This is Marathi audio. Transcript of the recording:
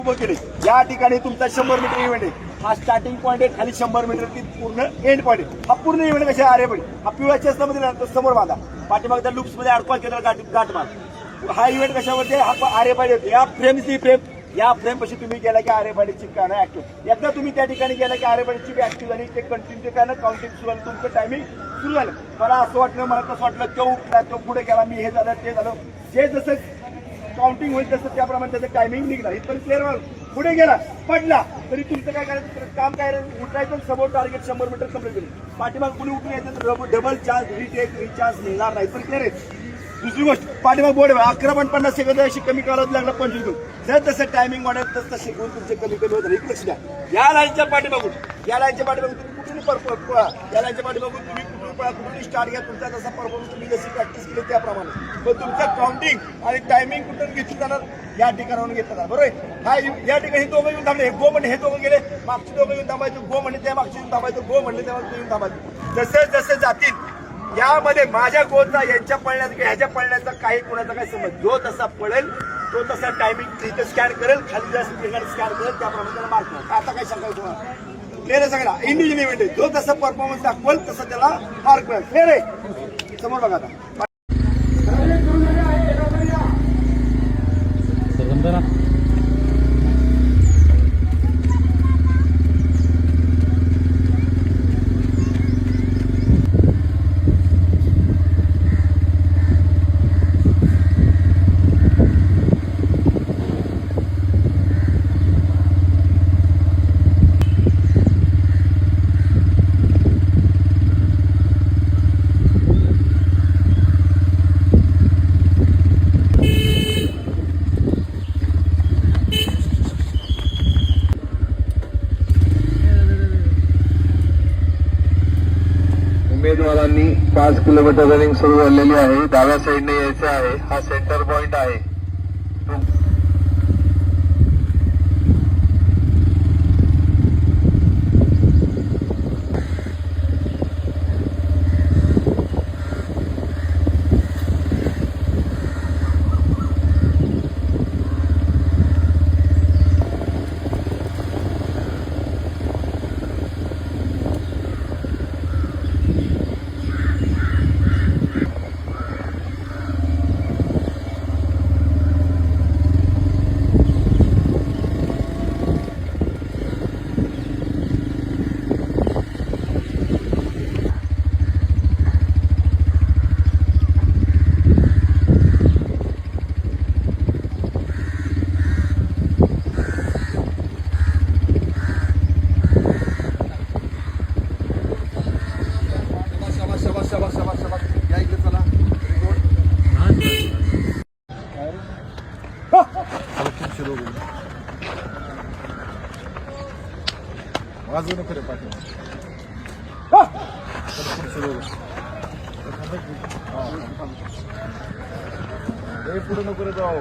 उभं केले। या ठिकाणी तुमचा 100 मीटर इव्हेंट आहे। हा स्टार्टिंग पॉईंट आहे, खाली 100 मीटर ती पूर्ण एंड पॉईंट आहे। हा पूर्ण इव्हेंट कशा आरेपडी हा पिवळ्या चेस्टमध्ये समोर बांधा, पाठीमागच्या लुप्स मध्ये अडकवा केला गाठ मार। हा इव्हेंट कशावरती हा आरेपाडी होते। या फ्रेमची फ्रेम या फ्रेम पशी तुम्ही गेला की आरेपाडीची कानं ऍक्टिव्ह, एकदा तुम्ही त्या ठिकाणी गेला की आरेपाडीची बी ऍक्टिव्ह झाली, ते कंटिन्यू कानं काउंटिंग सुरू झालं, तुमचं टायमिंग सुरू झालं। मला असं वाटलं, मला कसं वाटलं, तो उठला तो पुढे गेला, मी हे झालं ते झालं, जे जसं काउंटिंग होईल तसं त्याप्रमाणे त्याचं टायमिंग निघणार। इथपर्यंत क्लिअर पुढे गेला पडला तरी तुमचं काय करायचं काम काय उठायचं, समोर टार्गेट 100 मीटर कंप्लीट केलं, पाठीमाग कुणी उठून यायचं तर डबल चान्स रिटेक रिचार्ज मिळणार नाही। पण क्लिअर आहे। दुसरी गोष्ट पाठीमाग बोर्ड 11.50 सेकंद अशी कमी कालावधी लागला 25 जर तसं टायमिंग वाढेल तसं शिकवून तुमचे कमी होत नाही। लक्ष द्या, या लाईनच्या पाठीमागून तुम्ही कुठून पळा, या लाईनच्या पाठीमागून तुम्ही कुठून पळा, कुठून स्टार्ट घ्या, तुमचा जसा परफॉर्मन्स तुम्ही जशी प्रॅक्टिस केली त्याप्रमाणे पण तुमचं काउंटिंग आणि टायमिंग कुठून घेतली जाणार या ठिकाणावरून घेतलं जाणार। बरोबर हा या ठिकाणी दोघं येऊन थांबले, गो म्हणजे हे दोघं गेले, मागचे दोघं येऊन थांबायचं, गो म्हणजे त्या मागचे येऊन थांबायचं, गो म्हणले तेव्हा येऊन थांबायचं। जसे जसे जातील यामध्ये माझ्या गोलचा यांच्या पळण्याचा ह्याच्या पळण्याचा काही कोणाचा काही समज, जो तसा पळेल तो तसा टायमिंग इथे स्कॅन करेल, खाली जास्त स्कॅन करेल, त्याप्रमाणे त्याला मार्क मिळेल। आता काही शंका होणार क्लिअर आहे सगळा इंडिव्हिज्युअल इव्हेंट आहे, जो तसा परफॉर्मन्स दाखवेल तसं त्याला मार्क मिळेल। क्लिअर आहे, समोर बघा आता उमेदवारांनी 5 किलोमीटर रनिंग सुरू झालेली आहे। डाव्या साईडने यायचं आहे, हा सेंटर पॉइंट आहे। वाजवून खरं पाठव पुढे नको रे जाऊ।